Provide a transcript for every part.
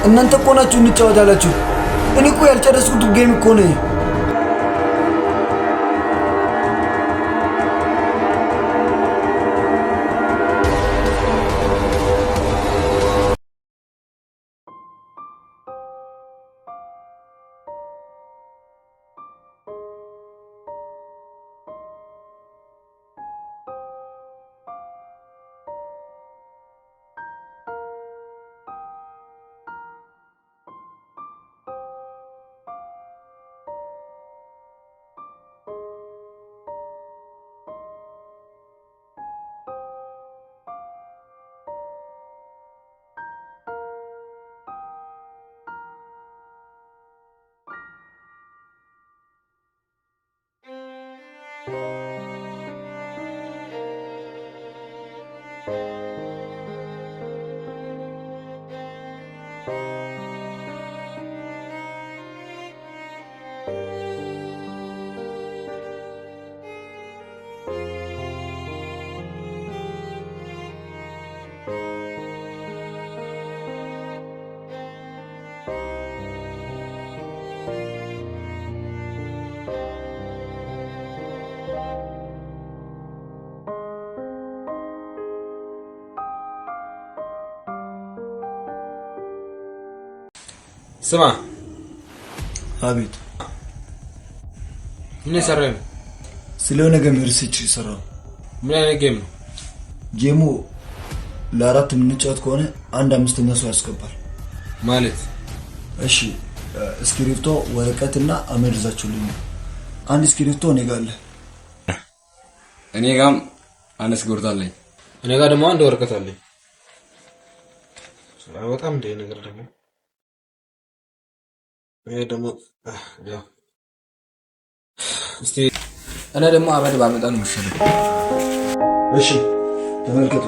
እናንተ እኮ ናችሁ እንጫወታላችሁ። እኔ እኮ ያልጨረስኩት ጌም እኮ ነው። ስማ አቤት ምን ሰራኝ ስለሆነ ገመር ሪሰርች ሰራው ምን አይነት ጌም ነው ጌሙ ለአራት የምንጫወት ከሆነ አንድ አምስተኛ ሰው ያስገባል ማለት እሺ እስክሪፕቶ ወረቀትና አመርዛችሁልኝ አንድ እስክሪፕቶ እኔ ጋር አለ እኔ ጋም አነስ ጎርታለኝ እኔ ጋር ደግሞ አንድ ወረቀት አለኝ በጣም እንደ ነገር ደግሞ ይሄ ደግሞ ያው እስቲ እኔ ደግሞ አበድ ባመጣ ነው መሰለኝ እሺ ተመልከቱ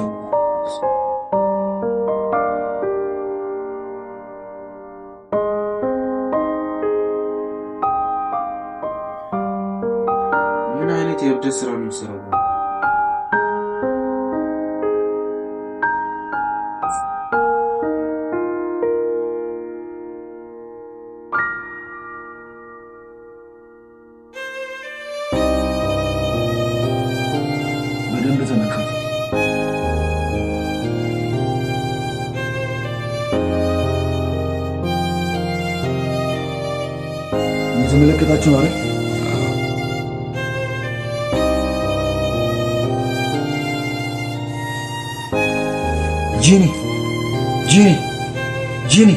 ምን አይነት የእብደት ስራ ነው የምትሰራው የተመለከታችሁ ማለት ጂኒ ጂኒ ጂኒ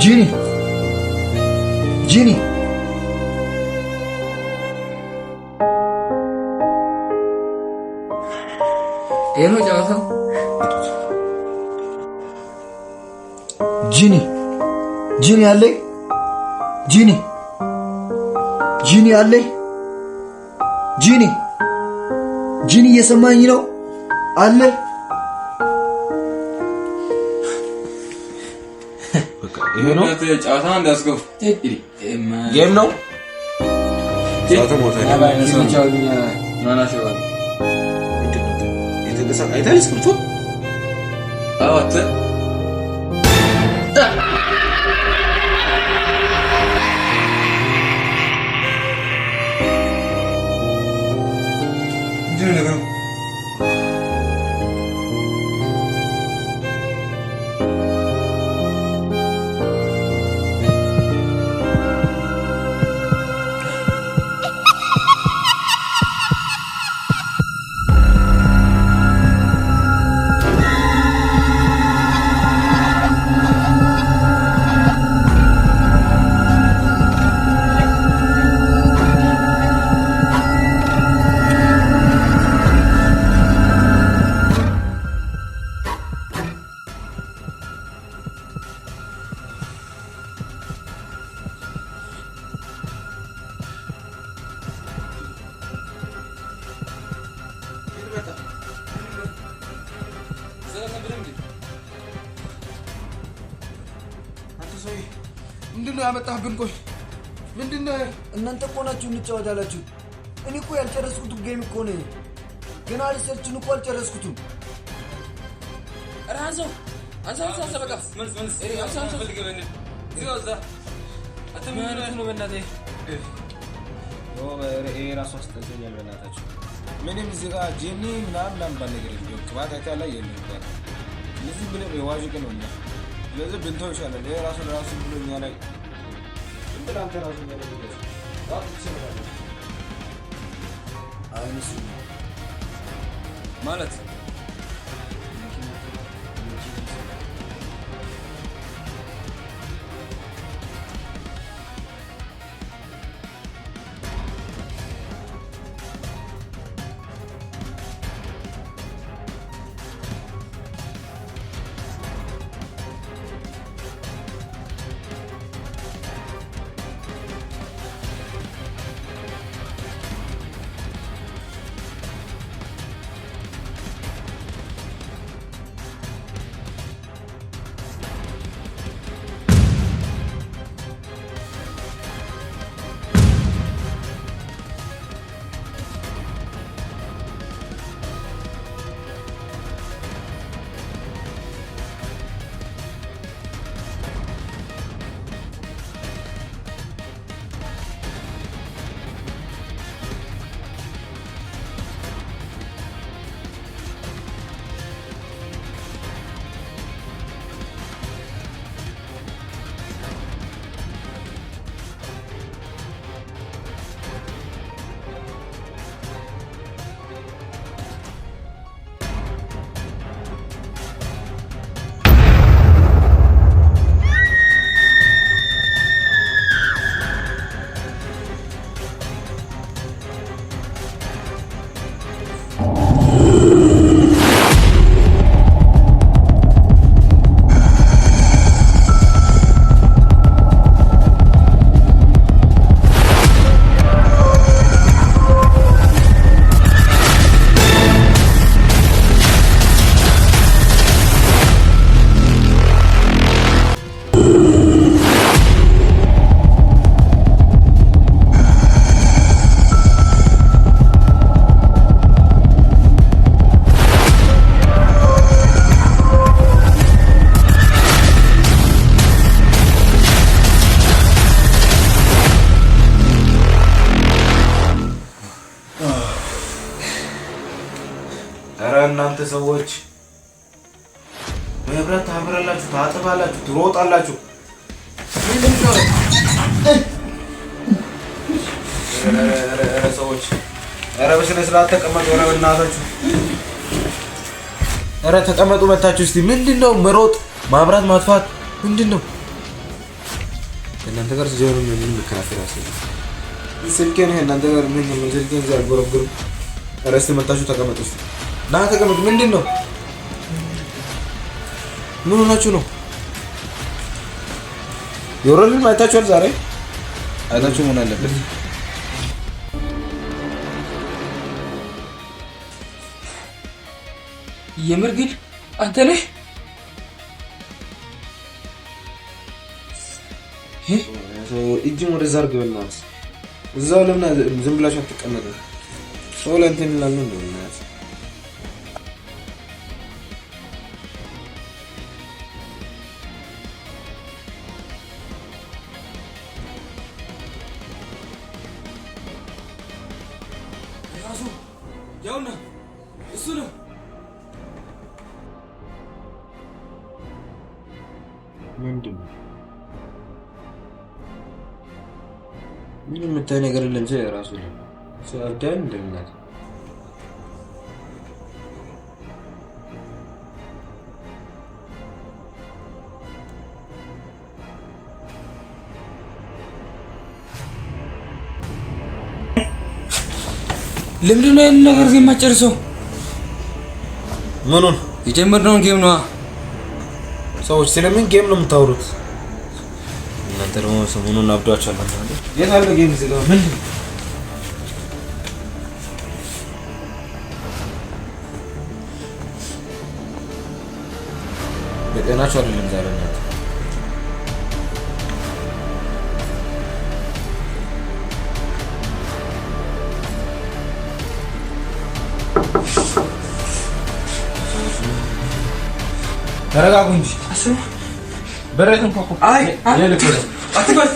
ጂኒ ጂኒ ኤኖ ጃዋታ ጂኒ ጂኒ አለ ጂኒ ጂኒ አለ ጂኒ ጂኒ እየሰማኝ ነው አለ በቃ ይሄ ነው ጫዋታ እንዳስገው ጌም ነው ጫዋታ ሞታ ናና ሸዋል የተንቀሳቀሰ አይታልስ ክርቶ አዋተ ምንድነው ያመጣህብን? ቆይ ምንድነው? እናንተ እኮ ናችሁ እንጫወታላችሁ። እኔ እኮ ያልጨረስኩት ጌም እኮ ነው። ገና ሪሰርችን እኮ አልጨረስኩትም። ራዞ አንሳ በቃ መልስ አንሳ ፈልገኝ እዚው እዛ አተማሪ ነው በእናቴ ራሱ አስጠልቶኛል በእናታችሁ ምንም እዚህ ጋር ጄኒ ምናምን ባልነገር ነው ቅባት አይታላ የለም ጋር ለዚህ ብለ የዋዥቅ ነው እና ለዚህ ብንተው ይሻላል ራሱ ብሎኛ ላይ እንት ራሱ ነው አይንስ ማለት እናንተ ሰዎች በህብረት ታምራላችሁ ታጥባላችሁ ትሮጣላችሁ ሰዎች በስነ ስርዓት ተቀመጡ በእናታችሁ ተቀመጡ መታችሁ እስቲ ምንድነው መሮጥ ማብራት ማጥፋት ምንድነው እናንተ ጋር ሲጀምሩ ምን ምክራፍራስ ስልኬን እናንተ ጋር ምን ስልኬን ዘርጎረጎር እስቲ መታችሁ ተቀመጡ እስቲ ና ተቀመጡ ምንድነው ምን ሆናችሁ ነው የወረድን ማይታችኋል ዛሬ አይታችሁ ምን አለበት የምርግል አንተ ነህ እጅም ወደ ዛር ገበናስ እዛው ለምን ዝም ብላችሁ አትቀመጡ ሰው ለእንትን ይላል ነው እንደምናስ ያውና እሱ ነው ምንድነው ምን የምታይ ነገር የለም ዘ ራሱ ነው ሰዓዳን እንደምናት ለምንድነው ያን ነገር የማጨርሰው ምኑን የጀመርነውን ጌም ነው ሰዎች ስለምን ጌም ነው የምታወሩት እናንተ ደግሞ ሰሞኑን አብዷችኋል ማለት የት አለ ጌም እዚህ ጋር ምን በጤናችሁ አይደለም ዛሬ እናንተ ተረጋጉ እንጂ በረቱን ኮኮ አይ የልክ አትግባዝ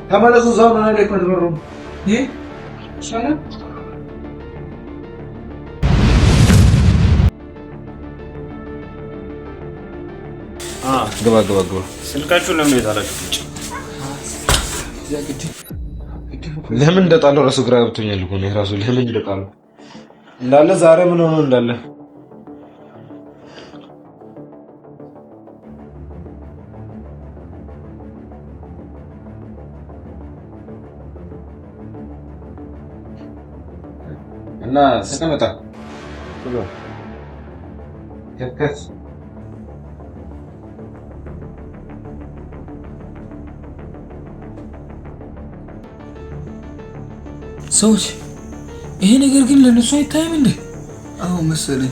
ተመለሱ እዛው ነው ላይ ከተበሩ ይሄ ይሻላል ግባ ስልካችሁን ለምን ይዛላችሁ ለምን እንደጣለው ራሱ ግራ ገብቶኛል እኮ ነው ራሱ ለምን እንደጣለው እንዳለ ዛሬ ምን ሆኖ እንዳለ እና ተቀመጣ ከከስ ሰዎች ይሄ ነገር ግን ለነሱ አይታይም እንዴ? አዎ መሰለኝ።